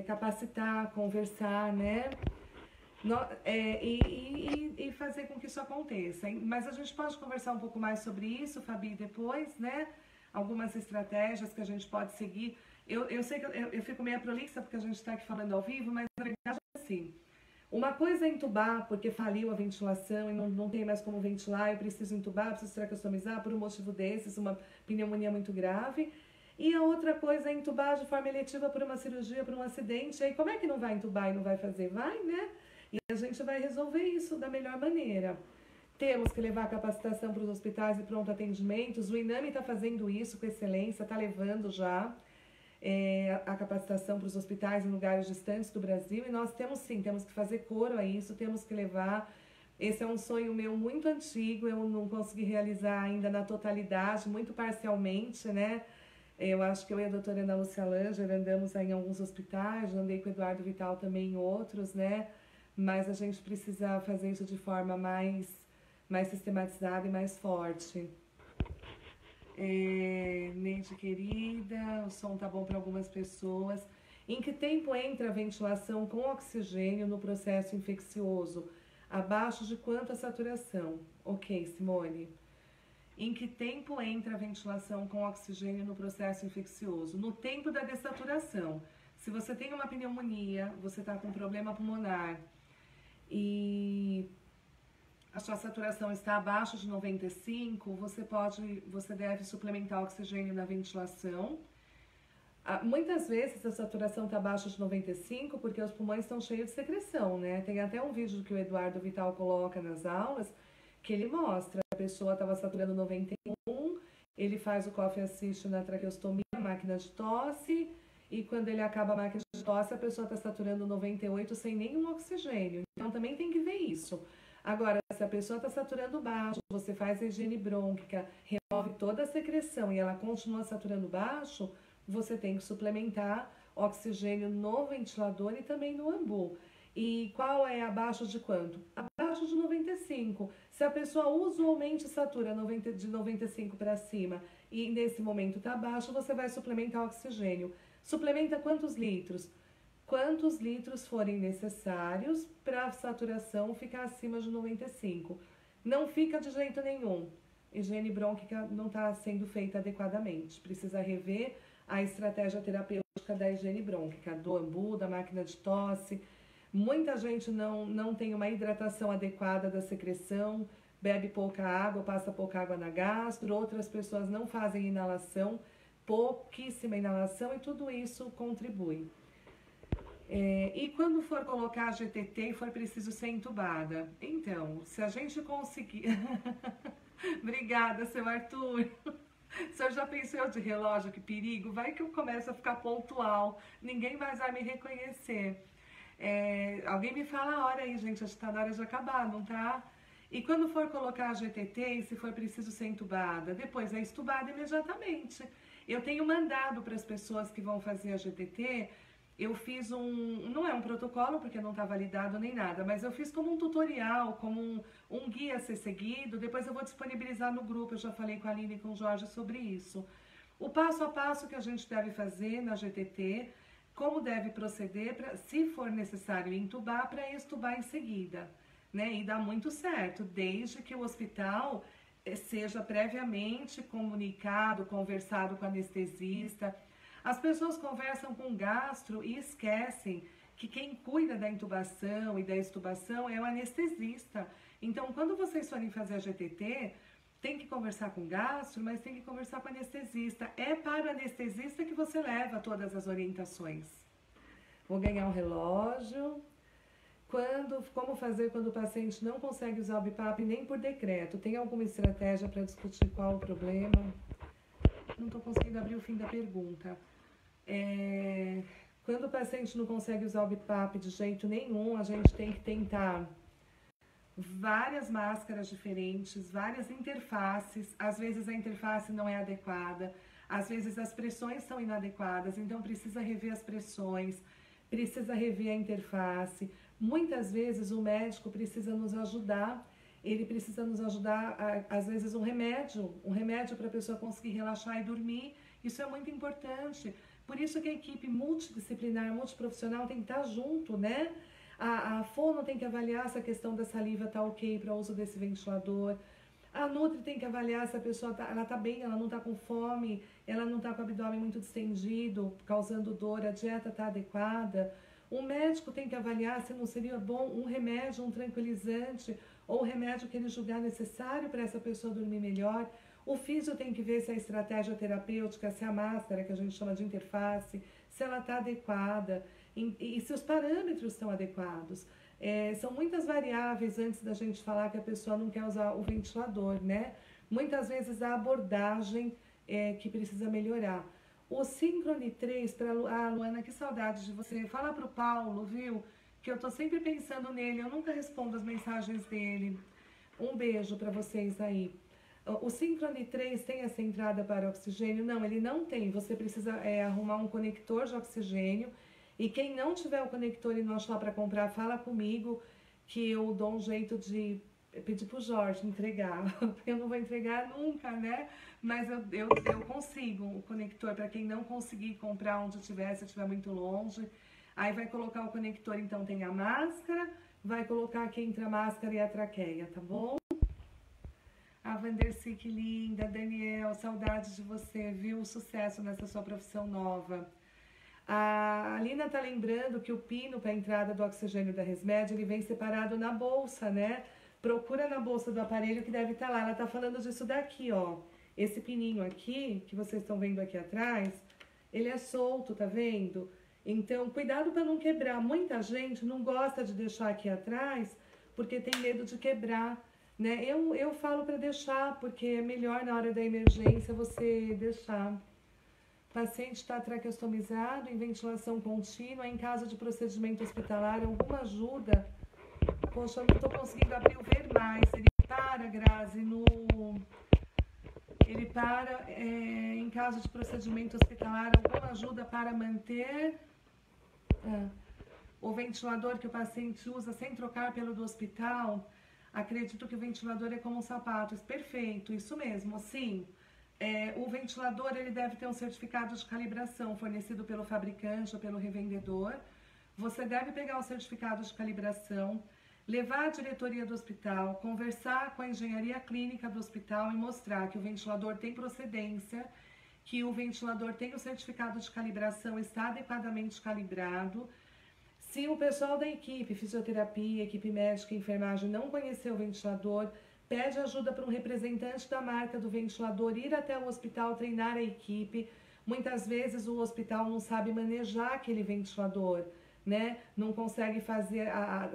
capacitar, conversar, né? E fazer com que isso aconteça. Mas a gente pode conversar um pouco mais sobre isso, Fabi, depois, né? Algumas estratégias que a gente pode seguir. Eu sei que eu fico meio prolixa porque a gente está aqui falando ao vivo, mas na verdade é assim. Uma coisa é entubar porque faliu a ventilação e não tem mais como ventilar, eu preciso entubar, preciso traqueostomizar por um motivo desses, uma pneumonia muito grave. E a outra coisa é entubar de forma eletiva por uma cirurgia, por um acidente. E aí como é que não vai entubar e não vai fazer? Vai, né? E a gente vai resolver isso da melhor maneira. Temos que levar a capacitação para os hospitais e pronto atendimentos. O INAME está fazendo isso com excelência, está levando já a capacitação para os hospitais em lugares distantes do Brasil. E nós temos sim, temos que fazer coro a isso, temos que levar. Esse é um sonho meu muito antigo, eu não consegui realizar ainda na totalidade, muito parcialmente, né? Eu acho que eu e a doutora Ana Lúcia Langer andamos aí em alguns hospitais, andei com o Eduardo Vital também em outros, né? Mas a gente precisa fazer isso de forma mais sistematizada e mais forte. Neide querida, o som tá bom para algumas pessoas. Em que tempo entra a ventilação com oxigênio no processo infeccioso? Abaixo de quanta saturação? Ok, Simone. Em que tempo entra a ventilação com oxigênio no processo infeccioso? No tempo da dessaturação. Se você tem uma pneumonia, você está com problema pulmonar e a sua saturação está abaixo de 95, você deve suplementar oxigênio na ventilação. Muitas vezes a saturação está abaixo de 95 porque os pulmões estão cheios de secreção, né? Tem até um vídeo que o Eduardo Vital coloca nas aulas que ele mostra. A pessoa estava saturando 91, ele faz o coffee assist na traqueostomia, máquina de tosse, e quando ele acaba a máquina de tosse, a pessoa está saturando 98 sem nenhum oxigênio. Então também tem que ver isso. Agora, se a pessoa está saturando baixo, você faz a higiene brônquica, remove toda a secreção e ela continua saturando baixo, você tem que suplementar oxigênio no ventilador e também no ambu. E qual é abaixo de quanto? Abaixo de 95. Se a pessoa usualmente satura de 95 para cima e nesse momento está baixo, você vai suplementar oxigênio. Suplementa quantos litros? Quantos litros forem necessários para a saturação ficar acima de 95. Não fica de jeito nenhum. Higiene brônquica não está sendo feita adequadamente. Precisa rever a estratégia terapêutica da higiene brônquica, do ambu, da máquina de tosse. Muita gente não tem uma hidratação adequada da secreção, bebe pouca água, passa pouca água na gastro, outras pessoas não fazem inalação, pouquíssima inalação e tudo isso contribui. E quando for colocar a GTT e for preciso ser entubada? Então, se a gente conseguir... Obrigada, seu Arthur. O senhor já pensou de relógio? Que perigo. Vai que eu começo a ficar pontual. Ninguém mais vai me reconhecer. Alguém me fala a hora aí, gente. Acho que está na hora de acabar, não tá? E quando for colocar a GTT e se for preciso ser entubada, depois é estubada imediatamente. Eu tenho mandado para as pessoas que vão fazer a GTT... Eu fiz não é um protocolo, porque não está validado nem nada, mas eu fiz como um tutorial, como um guia a ser seguido. Depois eu vou disponibilizar no grupo, eu já falei com a Aline e com o Jorge sobre isso. O passo a passo que a gente deve fazer na GTT, como deve proceder, se for necessário entubar, para extubar em seguida, né? E dá muito certo, desde que o hospital seja previamente comunicado, conversado com o anestesista. As pessoas conversam com o gastro e esquecem que quem cuida da intubação e da extubação é o anestesista. Então, quando vocês forem fazer a GTT, tem que conversar com o gastro, mas tem que conversar com o anestesista. É para o anestesista que você leva todas as orientações. Vou ganhar um relógio. Como fazer quando o paciente não consegue usar o BiPAP nem por decreto? Tem alguma estratégia para discutir qual o problema? Não estou conseguindo abrir o fim da pergunta. Quando o paciente não consegue usar o BiPAP de jeito nenhum, a gente tem que tentar várias máscaras diferentes, várias interfaces. Às vezes a interface não é adequada, às vezes as pressões são inadequadas, então precisa rever as pressões, precisa rever a interface. Muitas vezes o médico precisa nos ajudar, ele precisa nos ajudar, às vezes um remédio para a pessoa conseguir relaxar e dormir. Isso é muito importante. Por isso que a equipe multidisciplinar, multiprofissional tem que estar junto, né? A fono tem que avaliar se a questão da saliva está ok para o uso desse ventilador. A Nutri tem que avaliar se a pessoa ela tá bem, ela não está com fome, ela não está com o abdômen muito distendido, causando dor, a dieta está adequada. O médico tem que avaliar se não seria bom um remédio, um tranquilizante, ou um remédio que ele julgar necessário para essa pessoa dormir melhor. O físio tem que ver se a estratégia terapêutica, se a máscara, que a gente chama de interface, se ela está adequada e se os parâmetros estão adequados. São muitas variáveis antes da gente falar que a pessoa não quer usar o ventilador, né? Muitas vezes a abordagem que precisa melhorar. O Synchrony 3, para Luana, que saudade de você. Fala para o Paulo, viu? Que eu tô sempre pensando nele, eu nunca respondo as mensagens dele. Um beijo para vocês aí. O Synchrony 3 tem essa entrada para oxigênio? Não, ele não tem. Você precisa arrumar um conector de oxigênio. E quem não tiver o conector e não achar para comprar, fala comigo que eu dou um jeito de pedir pro Jorge entregar. Eu não vou entregar nunca, né? Mas eu consigo o conector para quem não conseguir comprar onde tiver, se estiver muito longe. Aí vai colocar o conector, então tem a máscara, vai colocar aqui entre a máscara e a traqueia, tá bom? A Vandercy, que linda. Daniel, saudades de você, viu? Sucesso nessa sua profissão nova. A Alina tá lembrando que o pino para a entrada do oxigênio da Resmed, ele vem separado na bolsa, né? Procura na bolsa do aparelho que deve estar lá. Ela tá falando disso daqui, ó. Esse pininho aqui, que vocês estão vendo aqui atrás, ele é solto, tá vendo? Então, cuidado para não quebrar. Muita gente não gosta de deixar aqui atrás porque tem medo de quebrar, né? Eu falo para deixar, porque é melhor na hora da emergência você deixar. O paciente está traqueostomizado em ventilação contínua, em caso de procedimento hospitalar, alguma ajuda? Poxa, eu não estou conseguindo abrir o ver mais. Ele para, Grazi, Ele para, em caso de procedimento hospitalar, alguma ajuda para manter o ventilador que o paciente usa sem trocar pelo do hospital. Acredito que o ventilador é como um sapato. Perfeito, isso mesmo, sim. O ventilador ele deve ter um certificado de calibração fornecido pelo fabricante ou pelo revendedor. Você deve pegar o certificado de calibração, levar à diretoria do hospital, conversar com a engenharia clínica do hospital e mostrar que o ventilador tem procedência, que o ventilador tem o certificado de calibração, está adequadamente calibrado. Se o pessoal da equipe, fisioterapia, equipe médica e enfermagem não conhecer o ventilador, pede ajuda para um representante da marca do ventilador ir até o hospital treinar a equipe. Muitas vezes o hospital não sabe manejar aquele ventilador, né? Não consegue fazer,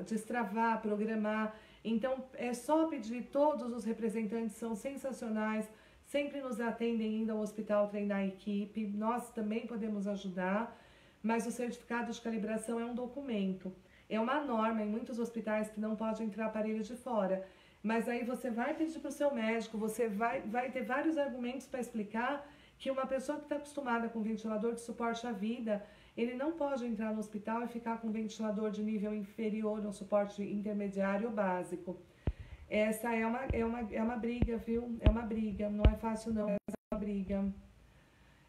destravar, programar. Então, é só pedir, todos os representantes são sensacionais, sempre nos atendem indo ao hospital treinar a equipe, nós também podemos ajudar, mas o certificado de calibração é um documento. É uma norma em muitos hospitais que não pode entrar aparelho de fora. Mas aí você vai pedir para o seu médico, você vai ter vários argumentos para explicar que uma pessoa que está acostumada com ventilador de suporte à vida, ele não pode entrar no hospital e ficar com um ventilador de nível inferior, um suporte intermediário ou básico. Essa é uma briga, viu? É uma briga, não é fácil não, é uma briga.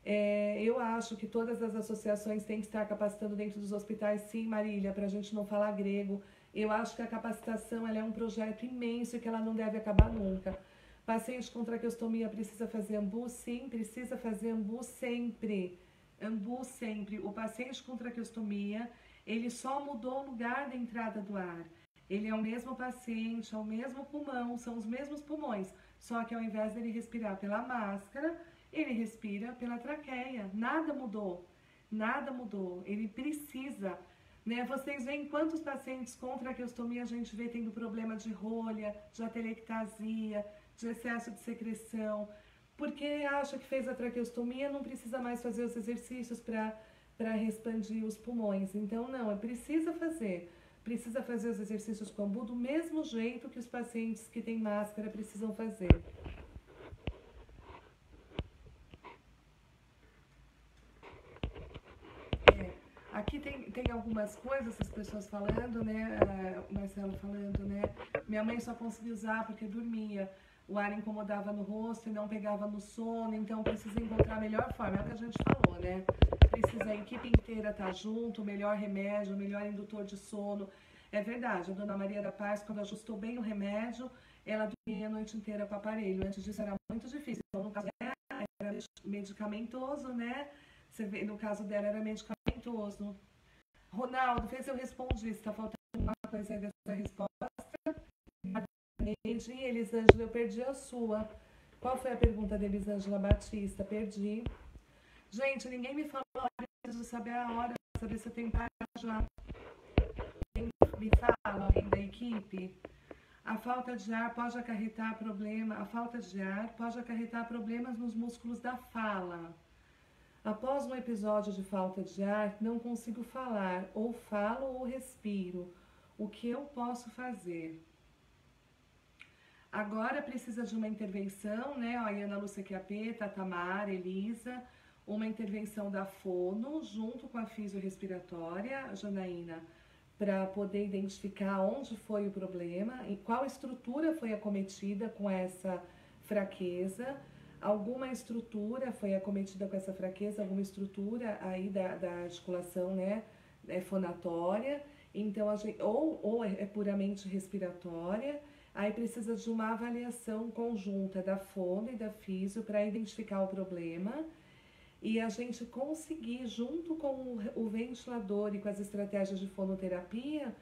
Eu acho que todas as associações têm que estar capacitando dentro dos hospitais, sim, Marília, para a gente não falar grego. Eu acho que a capacitação ela é um projeto imenso e que ela não deve acabar nunca. Paciente com traqueostomia precisa fazer ambu? Sim, precisa fazer ambu sempre. Ambu sempre. O paciente com traqueostomia, ele só mudou o lugar da entrada do ar. Ele é o mesmo paciente, é o mesmo pulmão, são os mesmos pulmões. Só que ao invés dele respirar pela máscara, ele respira pela traqueia. Nada mudou. Nada mudou. Ele precisa, né? Vocês veem quantos pacientes com traqueostomia a gente vê tendo problema de rolha, de atelectasia, de excesso de secreção, porque acha que fez a traqueostomia, não precisa mais fazer os exercícios para expandir os pulmões. Então, não, precisa fazer os exercícios com ambu do mesmo jeito que os pacientes que têm máscara precisam fazer. Aqui tem algumas coisas, as pessoas falando, né? O Marcelo falando, né? Minha mãe só conseguia usar porque dormia. O ar incomodava no rosto e não pegava no sono, então precisa encontrar a melhor forma. É o que a gente falou, né? Precisa a equipe inteira estar junto, o melhor remédio, o melhor indutor de sono. É verdade, a dona Maria da Paz, quando ajustou bem o remédio, ela dormia a noite inteira com o aparelho. Antes disso era muito difícil. Então, no caso dela, era medicamentoso, né? Você vê, no caso dela era medicamentoso. Ronaldo, fez eu respondi. Está faltando uma coisa aí dessa resposta? Elisângela, eu perdi a sua. Qual foi a pergunta da Elisângela Batista? Perdi. Gente, ninguém me falou a hora, eu preciso saber a hora, para saber se eu tenho para já. Me fala, alguém da equipe? A falta de ar pode acarretar problemas nos músculos da fala. Após um episódio de falta de ar, não consigo falar, ou falo ou respiro. O que eu posso fazer? Agora precisa de uma intervenção, né? A Ana Lúcia Chiappetta, a Tamara, Elisa, uma intervenção da fono, junto com a fisiorrespiratória, Janaína, para poder identificar onde foi o problema e qual estrutura foi acometida com essa fraqueza. Alguma estrutura foi acometida com essa fraqueza, alguma estrutura aí da articulação, né, fonatória. Então, ou é puramente respiratória. Aí precisa de uma avaliação conjunta da fono e da físio para identificar o problema e a gente conseguir, junto com o ventilador e com as estratégias de fonoterapia,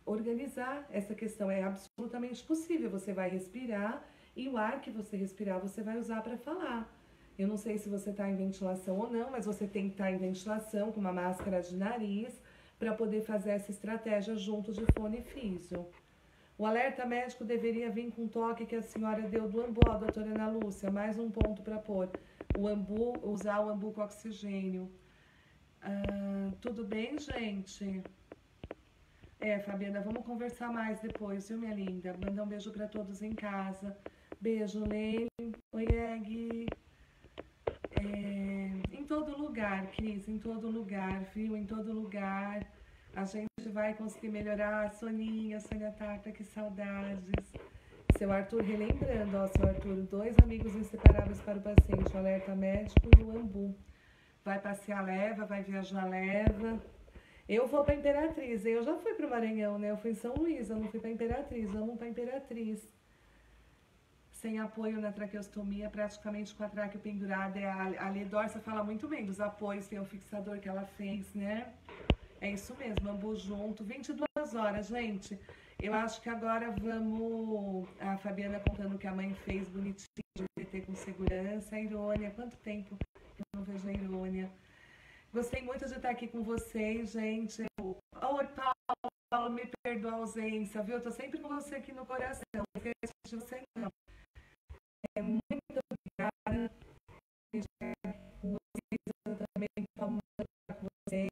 organizar essa questão. É absolutamente possível. Você vai respirar e o ar que você respirar você vai usar para falar. Eu não sei se você está em ventilação ou não, mas você tem que estar em ventilação com uma máscara de nariz para poder fazer essa estratégia junto de fono e físio. O alerta médico deveria vir com o toque que a senhora deu do ambu, doutora Ana Lúcia. Mais um ponto para pôr. O ambu, usar o ambu com oxigênio. Tudo bem, gente? Fabiana, vamos conversar mais depois, viu, minha linda? Mandar um beijo para todos em casa. Beijo, Lene. Oi, Egg. Em todo lugar, Cris, em todo lugar, viu? Em todo lugar. A gente vai conseguir melhorar. Soninha, Sônia Tata, que saudades. Seu Arthur relembrando, ó, seu Arthur, 2 amigos inseparáveis para o paciente, o alerta médico e o Ambu. Vai passear leva, vai viajar leva. Eu vou para Imperatriz, eu já fui para o Maranhão, né? Eu fui em São Luís, eu não fui para Imperatriz, vamos para Imperatriz. Sem apoio na traqueostomia, praticamente com a tráqueo pendurada. A Ledorça fala muito bem dos apoios, tem o fixador que ela fez, né? É isso mesmo, Ambu junto, 22 horas, gente. Eu acho que agora vamos... A Fabiana contando que a mãe fez bonitinho, de PT com segurança. A Irônia, quanto tempo que eu não vejo a Irônia. Gostei muito de estar aqui com vocês, gente. Oi, Paulo, me perdoa a ausência, viu? Eu tô sempre com você aqui no coração. Não esqueço de você, não. Muito obrigada. Vocês também, com vocês.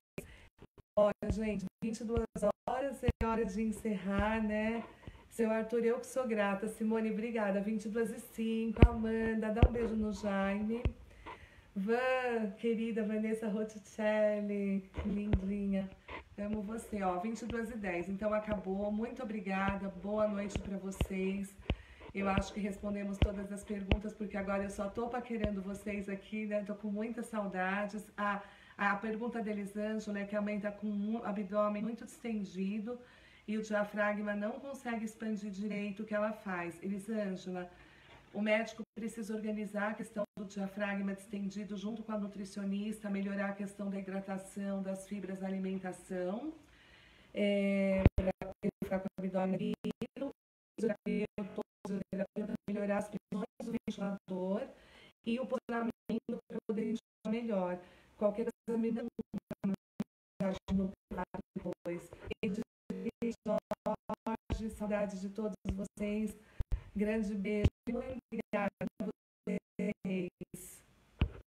Olha, gente, 22 horas é hora de encerrar, né? Seu Arthur, eu que sou grata. Simone, obrigada. 22h05. Amanda, dá um beijo no Jaime. Querida Vanessa Rotticelli, lindinha. Amo você, ó. 22h10. Então acabou. Muito obrigada. Boa noite para vocês. Eu acho que respondemos todas as perguntas, porque agora eu só tô paquerando vocês aqui, né? Tô com muitas saudades. A pergunta da Elisângela é que a mãe tá com um abdômen muito distendido e o diafragma não consegue expandir direito o que ela faz. Elisângela, o médico precisa organizar a questão do diafragma distendido junto com a nutricionista, melhorar a questão da hidratação, das fibras da alimentação, para ele ficar com o abdômen livre, melhorar as pressões do ventilador e o posicionamento para poder enxergar melhor. Qualquer coisa me dá no depois. Jorge, saudades de todos vocês. Grande beijo.